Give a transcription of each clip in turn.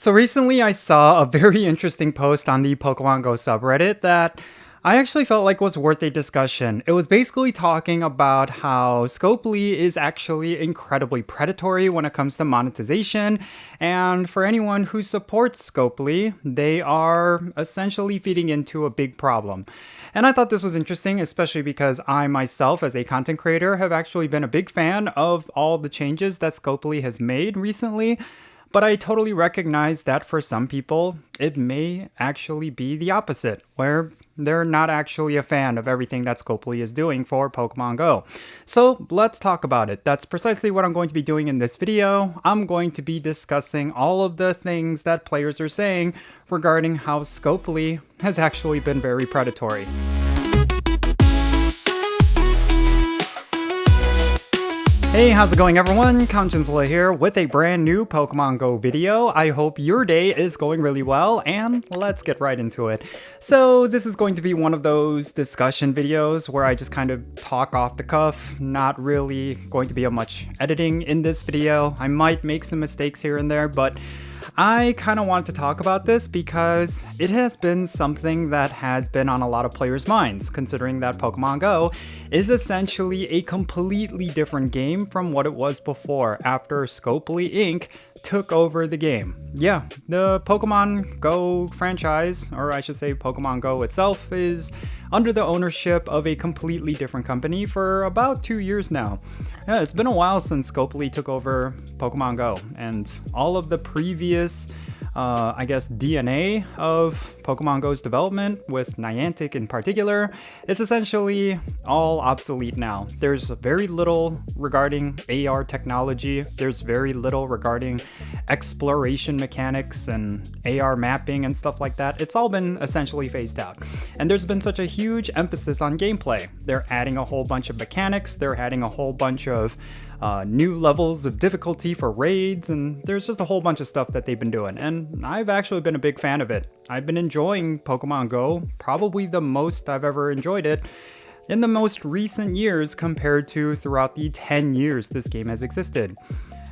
So recently I saw a very interesting post on the Pokemon Go subreddit that I actually felt like was worth a discussion. It was basically talking about how Scopely is actually incredibly predatory when it comes to monetization, and for anyone who supports Scopely, they are essentially feeding into a big problem. And I thought this was interesting, especially because I myself, as a content creator, have actually been a big fan of all the changes that Scopely has made recently. But I totally recognize that for some people, it may actually be the opposite, where they're not actually a fan of everything that Scopely is doing for Pokemon Go. So let's talk about it. That's precisely what I'm going to be doing in this video. I'm going to be discussing all of the things that players are saying regarding how Scopely has actually been very predatory. Hey, how's it going everyone? Jinsula here with a brand new Pokemon Go video. I hope your day is going really well, and let's get right into it. So this is going to be one of those discussion videos where I just kind of talk off the cuff, not really going to be much editing in this video. I might make some mistakes here and there, but I kind of wanted to talk about this because it has been something that has been on a lot of players' minds, considering that Pokemon Go is essentially a completely different game from what it was before after Scopely Inc. took over the game. Yeah, the Pokemon Go franchise, or I should say Pokemon Go itself, is under the ownership of a completely different company for about 2 years now. Yeah, it's been a while since Scopely took over Pokemon Go, and all of the previous DNA of Pokemon Go's development, with Niantic in particular, it's essentially all obsolete now. There's very little regarding AR technology, there's very little regarding exploration mechanics and AR mapping and stuff like that. It's all been essentially phased out. And there's been such a huge emphasis on gameplay. They're adding a whole bunch of mechanics, they're adding a whole bunch of new levels of difficulty for raids, and there's just a whole bunch of stuff that they've been doing, and I've actually been a big fan of it. I've been enjoying Pokemon Go, probably the most I've ever enjoyed it in the most recent years compared to throughout the 10 years this game has existed.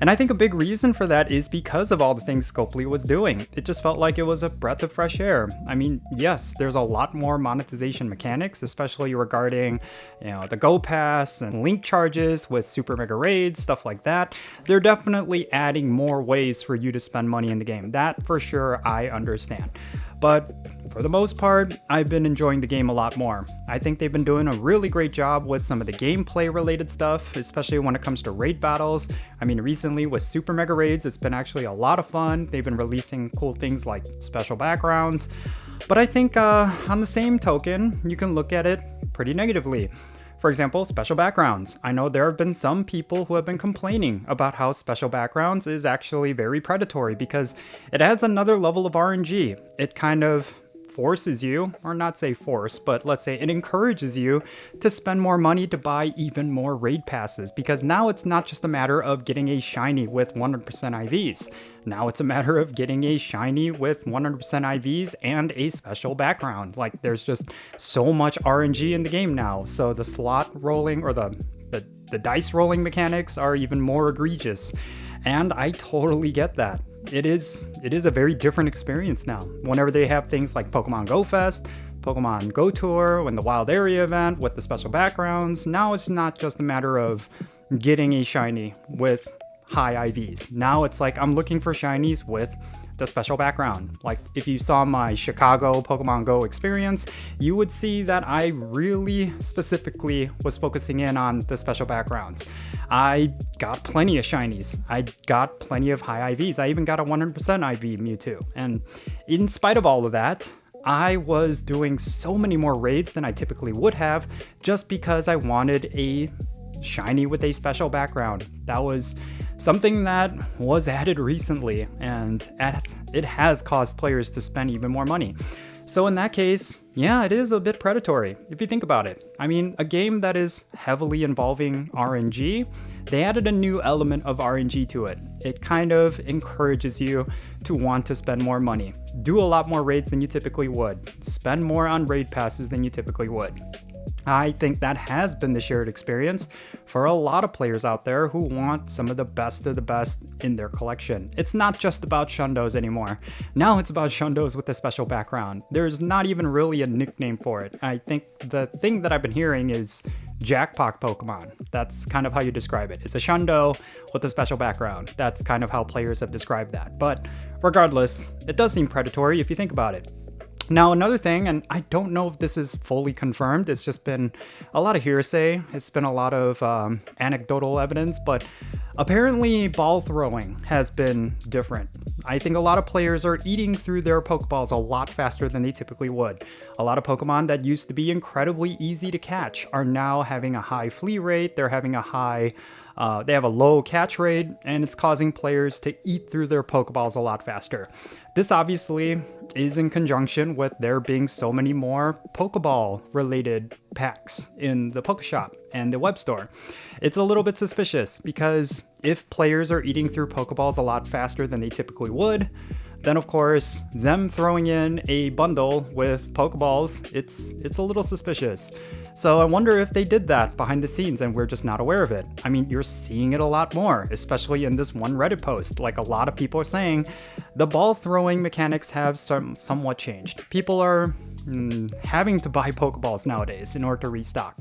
And I think a big reason for that is because of all the things Scopely was doing. It just felt like it was a breath of fresh air. I mean, yes, there's a lot more monetization mechanics, especially regarding, the Go Pass and link charges with Super Mega Raids, stuff like that. They're definitely adding more ways for you to spend money in the game. That for sure, I understand. But for the most part, I've been enjoying the game a lot more. I think they've been doing a really great job with some of the gameplay related stuff, especially when it comes to raid battles. I mean, recently with Super Mega Raids, it's been actually a lot of fun. They've been releasing cool things like special backgrounds. But I think on the same token, you can look at it pretty negatively. For example, special backgrounds. I know there have been some people who have been complaining about how special backgrounds is actually very predatory because it adds another level of RNG. It kind of forces you, or not say force, but let's say it encourages you to spend more money to buy even more raid passes, because now it's not just a matter of getting a shiny with 100% IVs. Now it's a matter of getting a shiny with 100% IVs and a special background. Like, there's just so much RNG in the game now. So the slot rolling, or the dice rolling mechanics are even more egregious. And I totally get that. It is a very different experience now. Whenever they have things like Pokemon Go Fest, Pokemon Go Tour, and the Wild Area event with the special backgrounds, now it's not just a matter of getting a shiny with high IVs. Now it's like I'm looking for shinies with the special background. Like, if you saw my Chicago Pokemon Go experience, you would see that I really specifically was focusing in on the special backgrounds. I got plenty of shinies. I got plenty of high IVs. I even got a 100% IV Mewtwo. And in spite of all of that, I was doing so many more raids than I typically would have, just because I wanted a shiny with a special background. That was something that was added recently, and it has caused players to spend even more money. So in that case, yeah, it is a bit predatory, if you think about it. I mean, a game that is heavily involving RNG, they added a new element of RNG to it. It kind of encourages you to want to spend more money, do a lot more raids than you typically would, spend more on raid passes than you typically would. I think that has been the shared experience for a lot of players out there who want some of the best in their collection. It's not just about Shundos anymore. Now it's about Shundos with a special background. There's not even really a nickname for it. I think the thing that I've been hearing is jackpot Pokemon. That's kind of how you describe it. It's a Shundo with a special background. That's kind of how players have described that. But regardless, it does seem predatory if you think about it. Now, another thing, and I don't know if this is fully confirmed, it's just been a lot of hearsay, it's been a lot of anecdotal evidence, but apparently ball throwing has been different. I think a lot of players are eating through their Pokeballs a lot faster than they typically would. A lot of Pokemon that used to be incredibly easy to catch are now having a high flee rate, they're having a high... they have a low catch rate, and it's causing players to eat through their Pokeballs a lot faster. This obviously is in conjunction with there being so many more Pokeball-related packs in the Pokeshop and the web store. It's a little bit suspicious, because if players are eating through Pokeballs a lot faster than they typically would, then of course, them throwing in a bundle with Pokeballs, it's a little suspicious. So I wonder if they did that behind the scenes and we're just not aware of it. I mean, you're seeing it a lot more, especially in this one Reddit post. Like, a lot of people are saying the ball throwing mechanics have somewhat changed. People are having to buy Pokeballs nowadays in order to restock.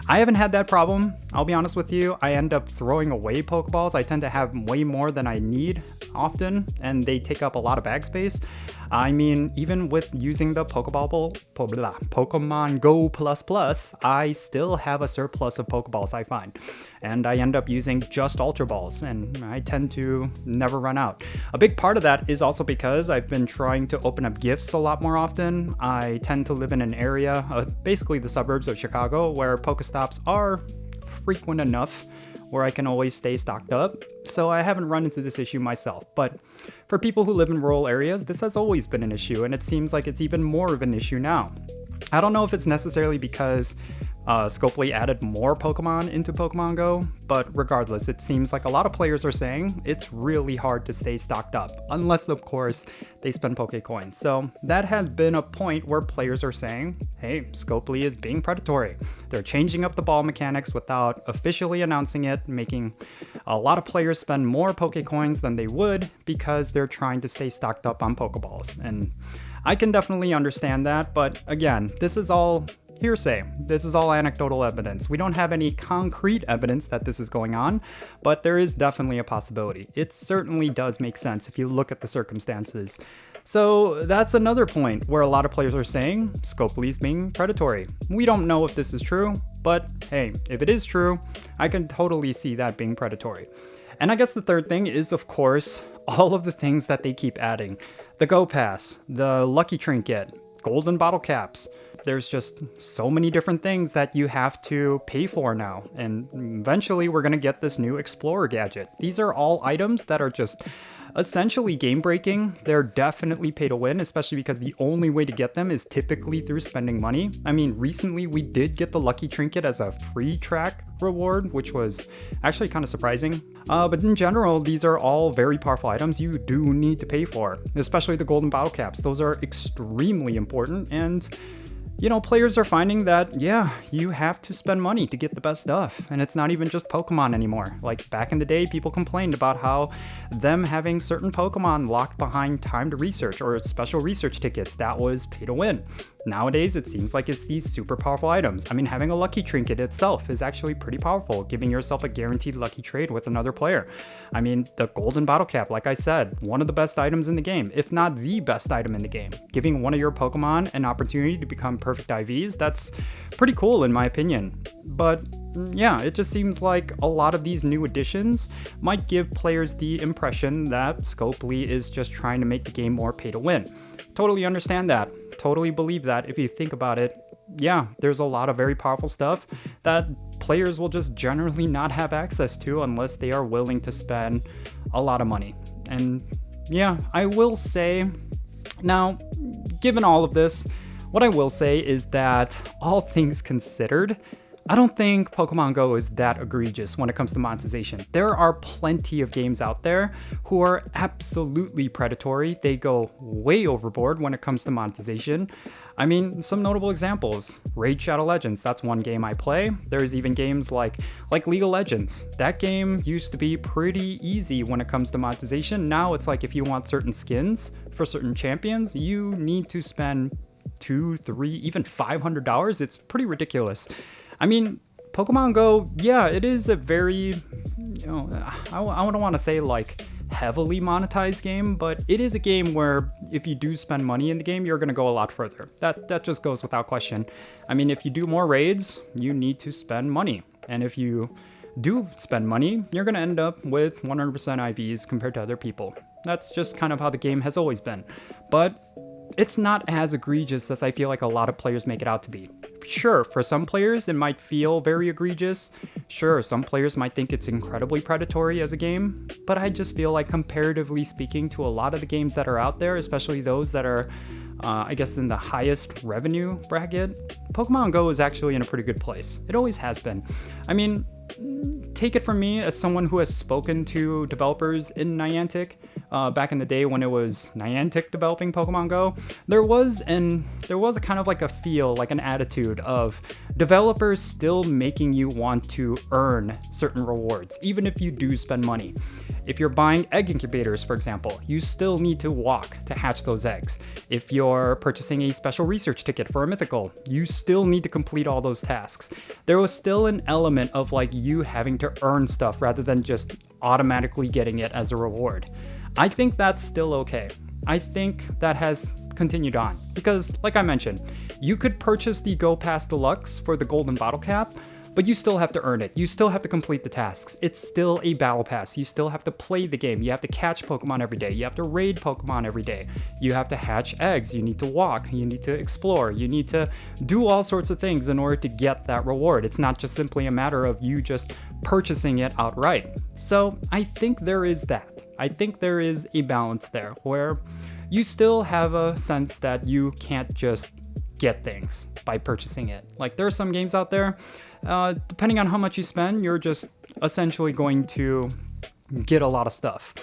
I haven't had that problem, I'll be honest with you. I end up throwing away Pokeballs. I tend to have way more than I need often, and they take up a lot of bag space. I mean, even with using the Pokemon Go Plus, I still have a surplus of Pokeballs, I find. And I end up using just Ultra Balls, and I tend to never run out. A big part of that is also because I've been trying to open up gifts a lot more often. I tend to live in an area, basically the suburbs of Chicago, where Pokestops are frequent enough where I can always stay stocked up. So I haven't run into this issue myself. But for people who live in rural areas, this has always been an issue, and it seems like it's even more of an issue now. I don't know if it's necessarily because Scopely added more Pokemon into Pokemon Go, but regardless, it seems like a lot of players are saying it's really hard to stay stocked up, unless of course they spend Pokecoins. So that has been a point where players are saying, hey, Scopely is being predatory. They're changing up the ball mechanics without officially announcing it, making a lot of players spend more Pokecoins than they would because they're trying to stay stocked up on Pokeballs. And I can definitely understand that, but again, this is all hearsay. This is all anecdotal evidence. We don't have any concrete evidence that this is going on, but there is definitely a possibility. It certainly does make sense if you look at the circumstances. So that's another point where a lot of players are saying Scopely is being predatory. We don't know if this is true, but hey, if it is true, I can totally see that being predatory. And I guess the third thing is, of course, all of the things that they keep adding. The Go Pass, the Lucky Trinket, golden bottle caps. There's just so many different things that you have to pay for now. And eventually we're going to get this new Explorer gadget. These are all items that are just essentially game breaking. They're definitely pay to win, especially because the only way to get them is typically through spending money. I mean, recently we did get the Lucky Trinket as a free track reward, which was actually kind of surprising. But in general, these are all very powerful items you do need to pay for, especially the golden bottle caps. Those are extremely important, and you know, players are finding that, yeah, you have to spend money to get the best stuff. And it's not even just Pokemon anymore. Like, back in the day, people complained about how them having certain Pokemon locked behind timed research or special research tickets, that was pay to win. Nowadays, it seems like it's these super powerful items. I mean, having a Lucky Trinket itself is actually pretty powerful, giving yourself a guaranteed lucky trade with another player. I mean, the golden bottle cap, like I said, one of the best items in the game, if not the best item in the game. Giving one of your Pokemon an opportunity to become perfect IVs, that's pretty cool in my opinion. But yeah, it just seems like a lot of these new additions might give players the impression that Scopely is just trying to make the game more pay to win. Totally understand that. Totally believe that if you think about it. Yeah, there's a lot of very powerful stuff that players will just generally not have access to unless they are willing to spend a lot of money. And yeah, I will say, now, given all of this, what I will say is that all things considered, I don't think Pokemon Go is that egregious when it comes to monetization. There are plenty of games out there who are absolutely predatory. They go way overboard when it comes to monetization. I mean, some notable examples. Raid Shadow Legends, that's one game I play. There's even games like League of Legends. That game used to be pretty easy when it comes to monetization. Now it's like if you want certain skins for certain champions, you need to spend $2, $3, even $500. It's pretty ridiculous. I mean, Pokemon Go, yeah, it is a very, I don't want to say like heavily monetized game, but it is a game where if you do spend money in the game, you're going to go a lot further. That just goes without question. I mean, if you do more raids, you need to spend money. And if you do spend money, you're going to end up with 100% IVs compared to other people. That's just kind of how the game has always been. But it's not as egregious as I feel like a lot of players make it out to be. Sure, for some players, it might feel very egregious. Sure, some players might think it's incredibly predatory as a game, but I just feel like comparatively speaking to a lot of the games that are out there, especially those that are, I guess, in the highest revenue bracket, Pokemon Go is actually in a pretty good place. It always has been. I mean, take it from me as someone who has spoken to developers in Niantic back in the day when it was Niantic developing Pokemon Go. There was a kind of like a feel, like an attitude of developers still making you want to earn certain rewards, even if you do spend money. If you're buying egg incubators, for example, you still need to walk to hatch those eggs. If you're purchasing a special research ticket for a mythical, you still need to complete all those tasks. There was still an element of like you having to earn stuff rather than just automatically getting it as a reward. I think that's still okay. I think that has continued on because, like I mentioned, you could purchase the Go Pass Deluxe for the golden bottle cap, but you still have to earn it. You still have to complete the tasks. It's still a battle pass. You still have to play the game. You have to catch Pokemon every day. You have to raid Pokemon every day. You have to hatch eggs. You need to walk. You need to explore. You need to do all sorts of things in order to get that reward. It's not just simply a matter of you just purchasing it outright. So I think there is that. I think there is a balance there where you still have a sense that you can't just get things by purchasing it. Like there are some games out there, depending on how much you spend, you're just essentially going to get a lot of stuff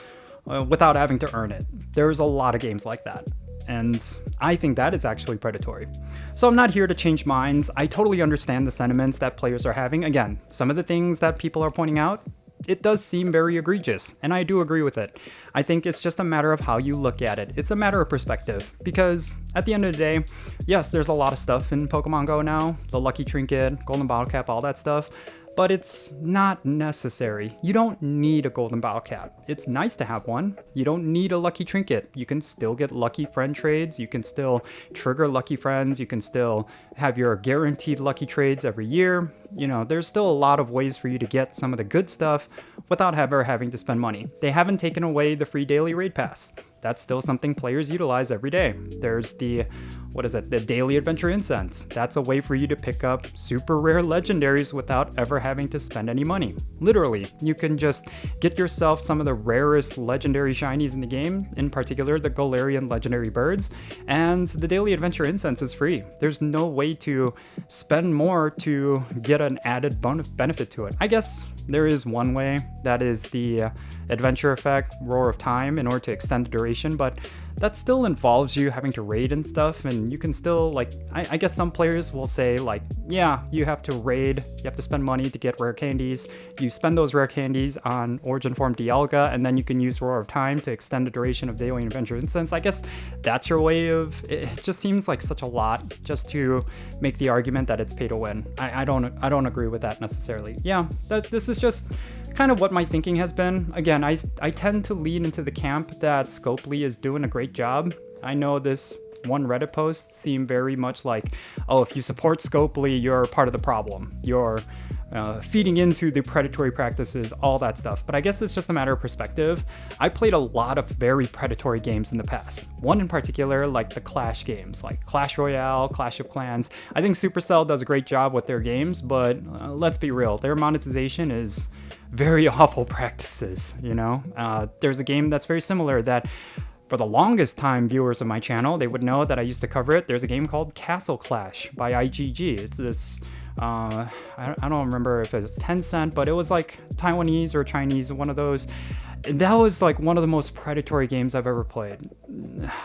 without having to earn it. There's a lot of games like that. And I think that is actually predatory. So I'm not here to change minds. I totally understand the sentiments that players are having. Again, some of the things that people are pointing out, it does seem very egregious, and I do agree with it. I think it's just a matter of how you look at it. It's a matter of perspective, because at the end of the day, yes, there's a lot of stuff in Pokemon Go now, the Lucky Trinket, Golden Bottle Cap, all that stuff, but it's not necessary. You don't need a Golden Bottle Cap. It's nice to have one. You don't need a Lucky Trinket. You can still get Lucky Friend trades. You can still trigger Lucky Friends. You can still have your guaranteed Lucky trades every year. You know, there's still a lot of ways for you to get some of the good stuff without ever having to spend money. They haven't taken away the free daily raid pass. That's still something players utilize every day. There's the daily adventure incense. That's a way for you to pick up super rare legendaries without ever having to spend any money. Literally, you can just get yourself some of the rarest legendary shinies in the game, in particular the Galarian legendary birds, and the daily adventure incense is free. There's no way to spend more to get an added benefit to it. I guess there is one way, that is the adventure effect, Roar of Time, in order to extend the duration, but that still involves you having to raid and stuff, and you can still, like, I guess some players will say, like, yeah, you have to raid, you have to spend money to get rare candies, you spend those rare candies on Origin Form Dialga, and then you can use Roar of Time to extend the duration of Daily Adventure Instance. I guess that's your way of, it just seems like such a lot just to make the argument that it's pay to win. I don't agree with that necessarily. Yeah, this is just kind of what my thinking has been. Again, I tend to lean into the camp that Scopely is doing a great job. I know this one Reddit post seemed very much like, oh, if you support Scopely, you're part of the problem. You're feeding into the predatory practices, all that stuff. But I guess it's just a matter of perspective. I played a lot of very predatory games in the past. One in particular, like the Clash games, like Clash Royale, Clash of Clans. I think Supercell does a great job with their games, but let's be real, their monetization is very awful practices, you know? There's a game that's very similar that for the longest time viewers of my channel, they would know that I used to cover it. There's a game called Castle Clash by IGG. It's this I don't remember if it was Tencent, but it was like Taiwanese or Chinese, one of those. That was like one of the most predatory games I've ever played.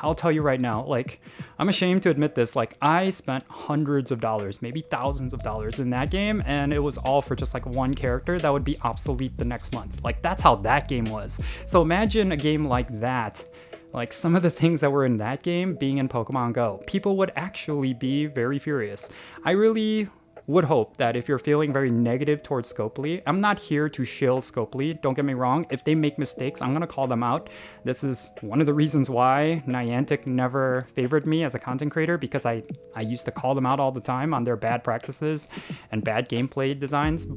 I'll tell you right now, like, I'm ashamed to admit this, like, I spent hundreds of dollars, maybe thousands of dollars in that game, and it was all for just like one character that would be obsolete the next month. Like, that's how that game was. So imagine a game like that. Like, some of the things that were in that game being in Pokemon Go. People would actually be very furious. I really would hope that if you're feeling very negative towards Scopely, I'm not here to shill Scopely, don't get me wrong. If they make mistakes, I'm gonna call them out. This is one of the reasons why Niantic never favored me as a content creator, because I used to call them out all the time on their bad practices and bad gameplay designs.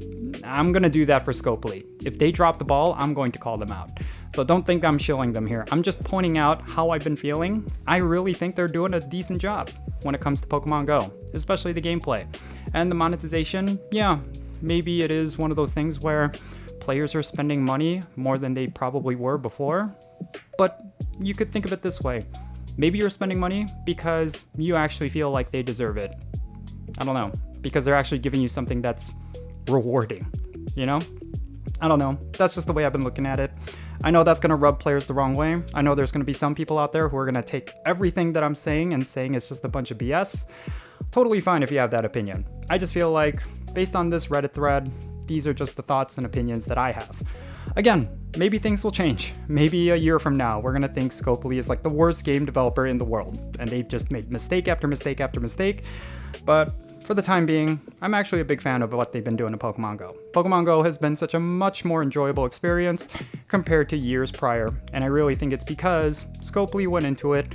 I'm gonna do that for Scopely. If they drop the ball, I'm going to call them out. So don't think I'm shilling them here. I'm just pointing out how I've been feeling. I really think they're doing a decent job when it comes to Pokemon Go, especially the gameplay. And the monetization, yeah, maybe it is one of those things where players are spending money more than they probably were before. But you could think of it this way. Maybe you're spending money because you actually feel like they deserve it. I don't know, because they're actually giving you something that's rewarding, you know? I don't know. That's just the way I've been looking at it. I know that's going to rub players the wrong way. I know there's going to be some people out there who are going to take everything that I'm saying and saying it's just a bunch of BS. Totally fine if you have that opinion. I just feel like, based on this Reddit thread, these are just the thoughts and opinions that I have. Again, maybe things will change. Maybe a year from now, we're going to think Scopely is like the worst game developer in the world, and they've just made mistake after mistake after mistake. But for the time being, I'm actually a big fan of what they've been doing in Pokemon Go. Pokemon Go has been such a much more enjoyable experience compared to years prior, and I really think it's because Scopely went into it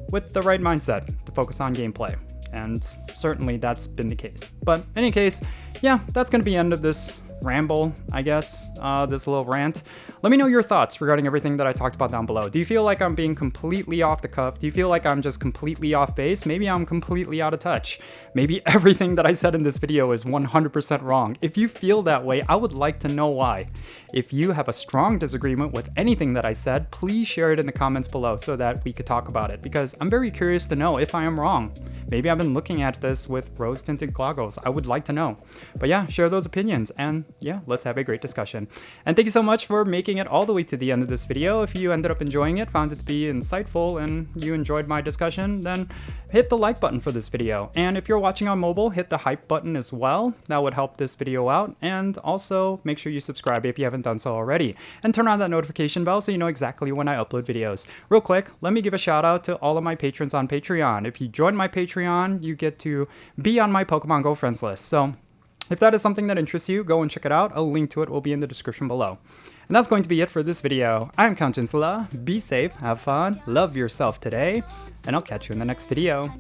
with the right mindset to focus on gameplay, and certainly that's been the case. But in any case, yeah, that's going to be the end of this ramble, I guess, this little rant. Let me know your thoughts regarding everything that I talked about down below. Do you feel like I'm being completely off the cuff? Do you feel like I'm just completely off base? Maybe I'm completely out of touch. Maybe everything that I said in this video is 100% wrong. If you feel that way, I would like to know why. If you have a strong disagreement with anything that I said, please share it in the comments below so that we could talk about it, because I'm very curious to know if I am wrong. Maybe I've been looking at this with rose-tinted goggles. I would like to know. But yeah, share those opinions, and yeah, let's have a great discussion. And thank you so much for making it all the way to the end of this video. If you ended up enjoying it, found it to be insightful, and you enjoyed my discussion, then hit the like button for this video. And if you're watching on mobile, hit the hype button as well. That would help this video out. And also make sure you subscribe if you haven't done so already, and turn on that notification bell so you know exactly when I upload videos. Real quick, let me give a shout out to all of my patrons on Patreon. If you join my Patreon, you get to be on my Pokemon Go friends list. So if that is something that interests you, go and check it out. A link to it will be in the description below. And that's going to be it for this video. I'm Count Jinsula. Be safe, have fun, love yourself today, and I'll catch you in the next video.